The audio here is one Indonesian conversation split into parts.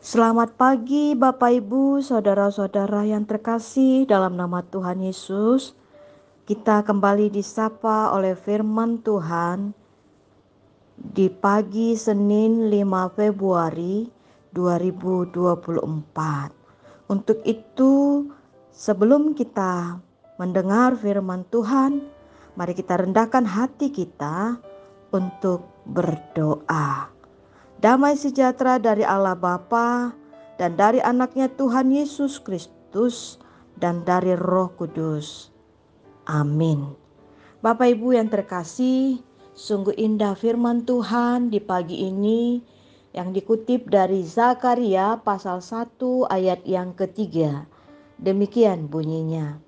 Selamat pagi Bapak Ibu, saudara-saudara yang terkasih dalam nama Tuhan Yesus. Kita kembali disapa oleh firman Tuhan di pagi Senin 5 Februari 2024. Untuk itu, sebelum kita mendengar firman Tuhan, mari kita rendahkan hati kita untuk berdoa. Damai sejahtera dari Allah Bapa dan dari anaknya Tuhan Yesus Kristus dan dari Roh Kudus. Amin. Bapak Ibu yang terkasih, sungguh indah firman Tuhan di pagi ini yang dikutip dari Zakaria pasal 1 ayat yang ketiga. Demikian bunyinya.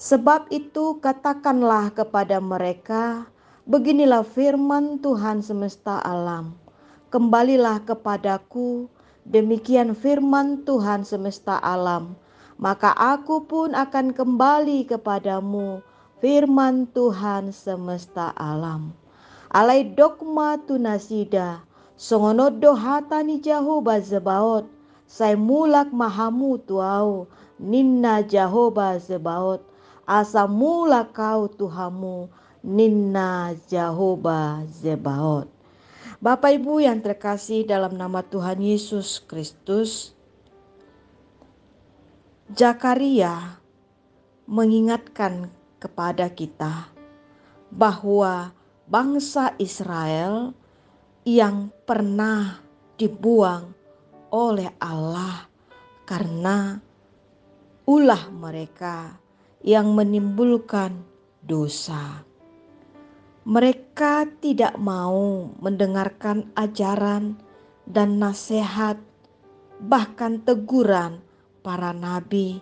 Sebab itu katakanlah kepada mereka, beginilah firman Tuhan semesta alam. Kembalilah kepadaku, demikian firman Tuhan semesta alam. Maka aku pun akan kembali kepadamu, firman Tuhan semesta alam. Alai dogma tunasida, songonodo hatani Jehovah Zebaot, sai mulak mahamu tuau, ninna Jehovah Zebaot, asa mula kau Tuhamu, ninna Jehovah Zebaot. Bapak Ibu yang terkasih dalam nama Tuhan Yesus Kristus, Zakaria mengingatkan kepada kita bahwa bangsa Israel yang pernah dibuang oleh Allah karena ulah mereka yang menimbulkan dosa. Mereka tidak mau mendengarkan ajaran dan nasihat, bahkan teguran para nabi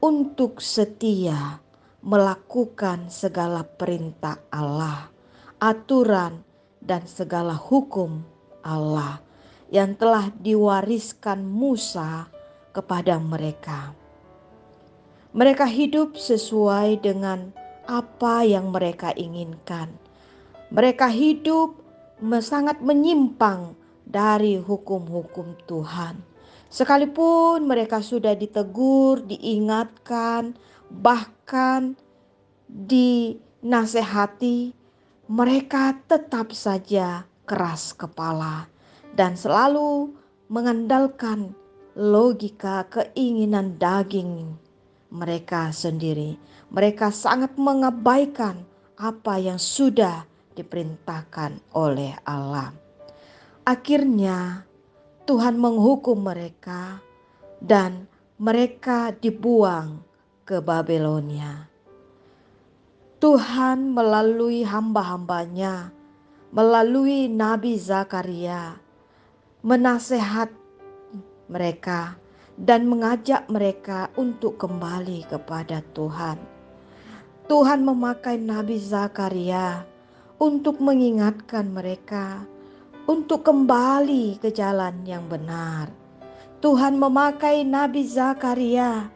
untuk setia melakukan segala perintah Allah, aturan dan segala hukum Allah yang telah diwariskan Musa kepada mereka. Mereka hidup sesuai dengan apa yang mereka inginkan. Mereka hidup sangat menyimpang dari hukum-hukum Tuhan. Sekalipun mereka sudah ditegur, diingatkan, bahkan dinasehati, mereka tetap saja keras kepala dan selalu mengandalkan logika keinginan daging mereka sendiri. Mereka sangat mengabaikan apa yang sudah diperintahkan oleh Allah. Akhirnya Tuhan menghukum mereka dan mereka dibuang ke Babelonia. Tuhan melalui hamba-hambanya, melalui Nabi Zakaria, menasehat mereka dan mengajak mereka untuk kembali kepada Tuhan. Tuhan memakai Nabi Zakaria untuk mengingatkan mereka untuk kembali ke jalan yang benar. Tuhan memakai Nabi Zakaria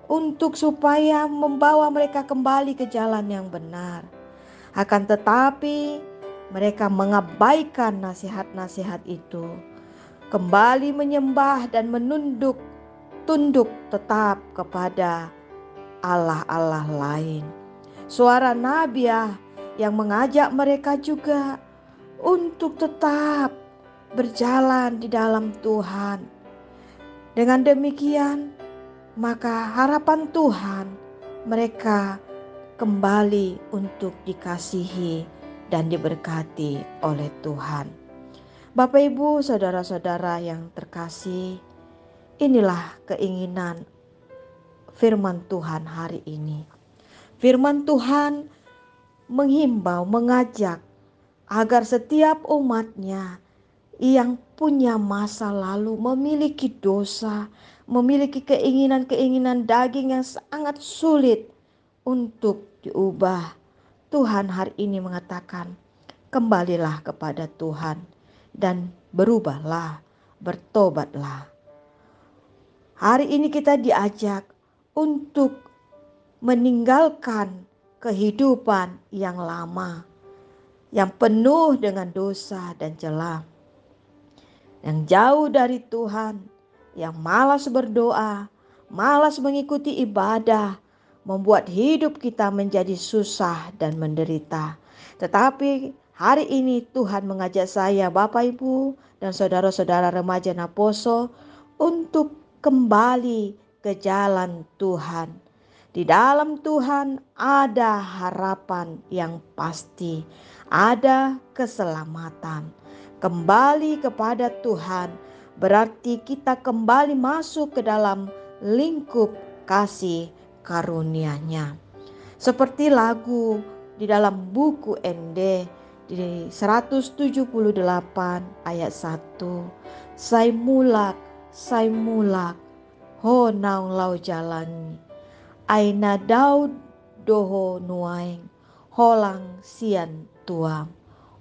untuk supaya membawa mereka kembali ke jalan yang benar. Akan tetapi mereka mengabaikan nasihat-nasihat itu, kembali menyembah dan tunduk tetap kepada Allah-Allah lain. Suara Nabiah yang mengajak mereka juga untuk tetap berjalan di dalam Tuhan. Dengan demikian, maka harapan Tuhan mereka kembali untuk dikasihi dan diberkati oleh Tuhan. Bapak Ibu, saudara-saudara yang terkasih, inilah keinginan firman Tuhan hari ini. Firman Tuhan menghimbau, mengajak agar setiap umatnya yang punya masa lalu, memiliki dosa, memiliki keinginan-keinginan daging yang sangat sulit untuk diubah. Tuhan hari ini mengatakan, kembalilah kepada Tuhan dan berubahlah, bertobatlah. Hari ini kita diajak untuk meninggalkan kehidupan yang lama, yang penuh dengan dosa dan celah. yang jauh dari Tuhan, yang malas berdoa, malas mengikuti ibadah, membuat hidup kita menjadi susah dan menderita. Tetapi hari ini Tuhan mengajak saya, Bapak Ibu dan saudara-saudara remaja Naposo, untuk kembali ke jalan Tuhan. Di dalam Tuhan ada harapan yang pasti, ada keselamatan. Kembali kepada Tuhan berarti kita kembali masuk ke dalam lingkup kasih karunia-Nya. Seperti lagu di dalam buku ND di 178 ayat 1. Sai mulak, ho naung lau jalani. Aina daud doho nuaing, holang sian tuam.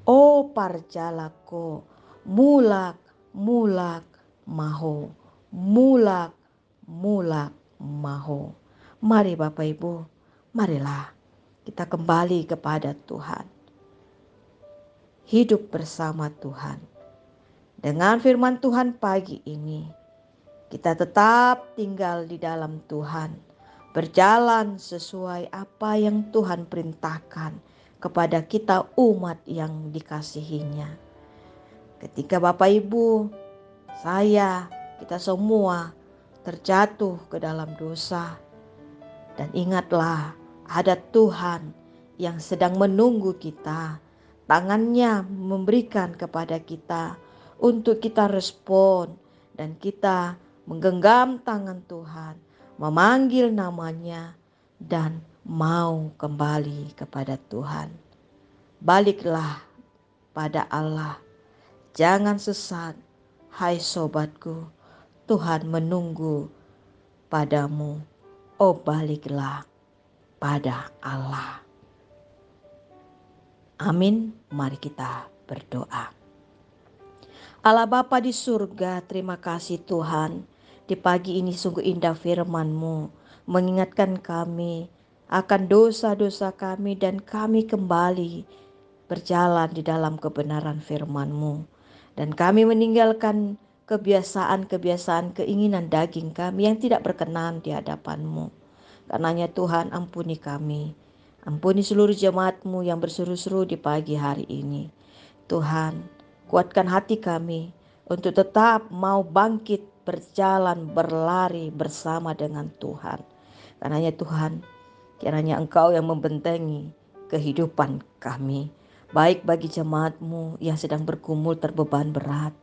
O parjalako, mulak mulak maho, mulak mulak maho. Mari Bapak Ibu, marilah kita kembali kepada Tuhan. Hidup bersama Tuhan. Dengan firman Tuhan pagi ini, kita tetap tinggal di dalam Tuhan, berjalan sesuai apa yang Tuhan perintahkan kepada kita umat yang dikasihinya. Ketika Bapak Ibu, saya, kita semua terjatuh ke dalam dosa, dan ingatlah ada Tuhan yang sedang menunggu kita, tangannya memberikan kepada kita untuk kita respon, dan kita menggenggam tangan Tuhan, memanggil namanya, dan mau kembali kepada Tuhan. Baliklah pada Allah, jangan sesat, hai sobatku, Tuhan menunggu padamu. Oh, baliklah pada Allah. Amin. Mari kita berdoa. Allah Bapa di surga, terima kasih Tuhan. Di pagi ini sungguh indah firman-Mu, mengingatkan kami akan dosa-dosa kami, dan kami kembali berjalan di dalam kebenaran firman-Mu. Dan kami meninggalkan kebiasaan-kebiasaan keinginan daging kami yang tidak berkenan di hadapan-Mu. Karenanya Tuhan, ampuni kami. Ampuni seluruh jemaat-Mu yang berseru-seru di pagi hari ini. Tuhan, kuatkan hati kami untuk tetap mau bangkit, berjalan, berlari bersama dengan Tuhan. Karenanya Tuhan, kiranya Engkau yang membentengi kehidupan kami. Baik bagi jemaat-Mu yang sedang bergumul terbeban berat,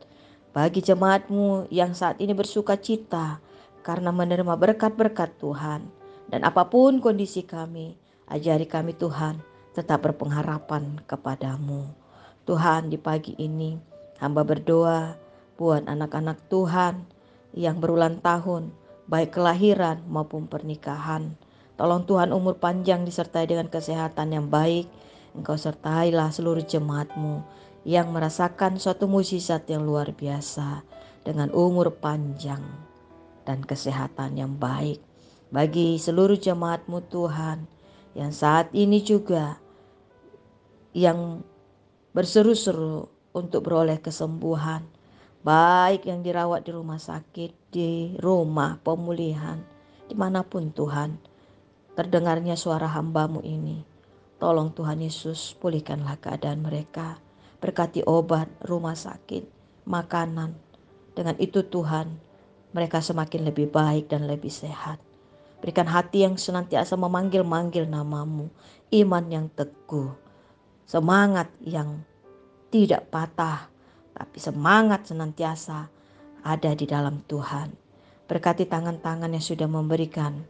bagi jemaat-Mu yang saat ini bersuka cita karena menerima berkat-berkat Tuhan. Dan apapun kondisi kami, ajari kami Tuhan tetap berpengharapan kepadamu. Tuhan, di pagi ini hamba berdoa buat anak-anak Tuhan yang berulang tahun, baik kelahiran maupun pernikahan. Tolong Tuhan umur panjang disertai dengan kesehatan yang baik. Engkau sertailah seluruh jemaat-Mu yang merasakan suatu mukjizat yang luar biasa dengan umur panjang dan kesehatan yang baik. Bagi seluruh jemaat-Mu Tuhan yang saat ini juga yang berseru-seru untuk beroleh kesembuhan, baik yang dirawat di rumah sakit, di rumah pemulihan, dimanapun Tuhan terdengarnya suara hamba-Mu ini. Tolong Tuhan Yesus, pulihkanlah keadaan mereka, berkati obat, rumah sakit, makanan. Dengan itu Tuhan, mereka semakin lebih baik dan lebih sehat. Berikan hati yang senantiasa memanggil-manggil nama-Mu, iman yang teguh, semangat yang tidak patah, tapi semangat senantiasa ada di dalam Tuhan. Berkati tangan-tangan yang sudah memberikan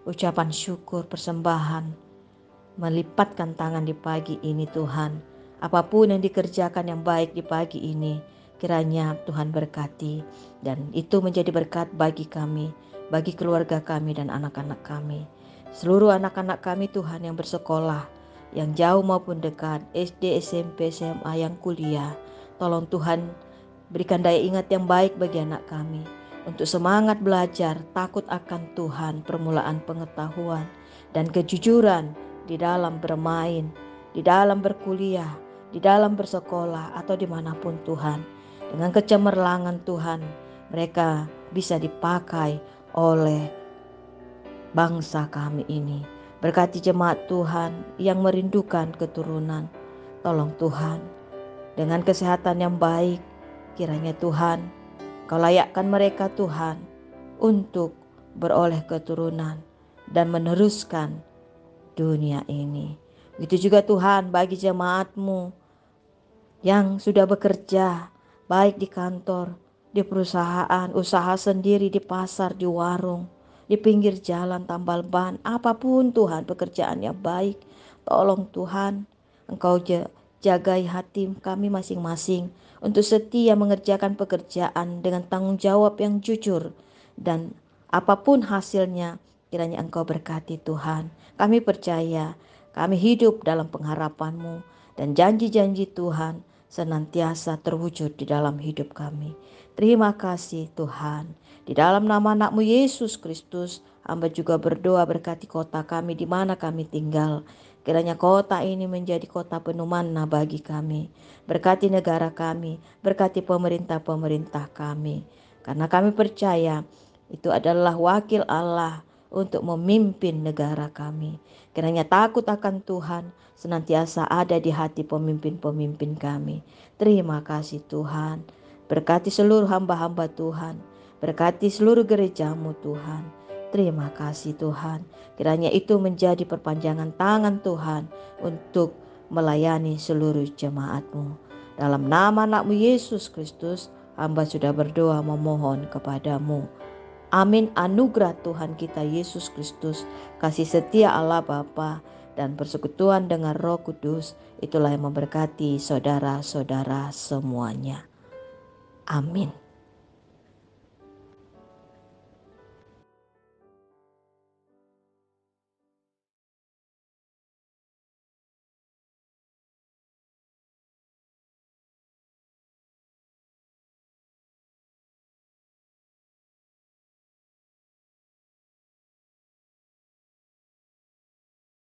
ucapan syukur, persembahan, melipatkan tangan di pagi ini Tuhan. Apapun yang dikerjakan yang baik di pagi ini, kiranya Tuhan berkati, dan itu menjadi berkat bagi kami, bagi keluarga kami dan anak-anak kami. Seluruh anak-anak kami Tuhan yang bersekolah, yang jauh maupun dekat, SD, SMP, SMA, yang kuliah. Tolong Tuhan berikan daya ingat yang baik bagi anak kami, untuk semangat belajar, takut akan Tuhan, permulaan pengetahuan, dan kejujuran di dalam bermain, di dalam berkuliah, di dalam bersekolah, atau dimanapun Tuhan. Dengan kecemerlangan Tuhan, mereka bisa dipakai oleh bangsa kami ini. Berkati jemaat Tuhan yang merindukan keturunan. Tolong Tuhan, dengan kesehatan yang baik, kiranya Tuhan, Kau layakkan mereka Tuhan untuk beroleh keturunan dan meneruskan dunia ini. Begitu juga Tuhan bagi jemaat-Mu yang sudah bekerja, baik di kantor, di perusahaan, usaha sendiri, di pasar, di warung, di pinggir jalan, tambal ban, apapun Tuhan pekerjaan yang baik. Tolong Tuhan, Engkau jagai hati kami masing-masing untuk setia mengerjakan pekerjaan dengan tanggung jawab yang jujur, dan apapun hasilnya kiranya Engkau berkati Tuhan. Kami percaya, kami hidup dalam pengharapan-Mu, dan janji-janji Tuhan senantiasa terwujud di dalam hidup kami. Terima kasih Tuhan. Di dalam nama anak-Mu Yesus Kristus, hamba juga berdoa berkati kota kami di mana kami tinggal. Kiranya kota ini menjadi kota penuh manna bagi kami. Berkati negara kami, berkati pemerintah-pemerintah kami. Karena kami percaya itu adalah wakil Allah untuk memimpin negara kami. Kiranya takut akan Tuhan senantiasa ada di hati pemimpin-pemimpin kami. Terima kasih Tuhan. Berkati seluruh hamba-hamba Tuhan. Berkati seluruh gerejamu Tuhan. Terima kasih Tuhan. Kiranya itu menjadi perpanjangan tangan Tuhan untuk melayani seluruh jemaat-Mu. Dalam nama anak-Mu Yesus Kristus, hamba sudah berdoa memohon kepadamu. Amin. Anugerah Tuhan kita Yesus Kristus, kasih setia Allah Bapa, dan persekutuan dengan Roh Kudus, itulah yang memberkati saudara-saudara semuanya. Amin.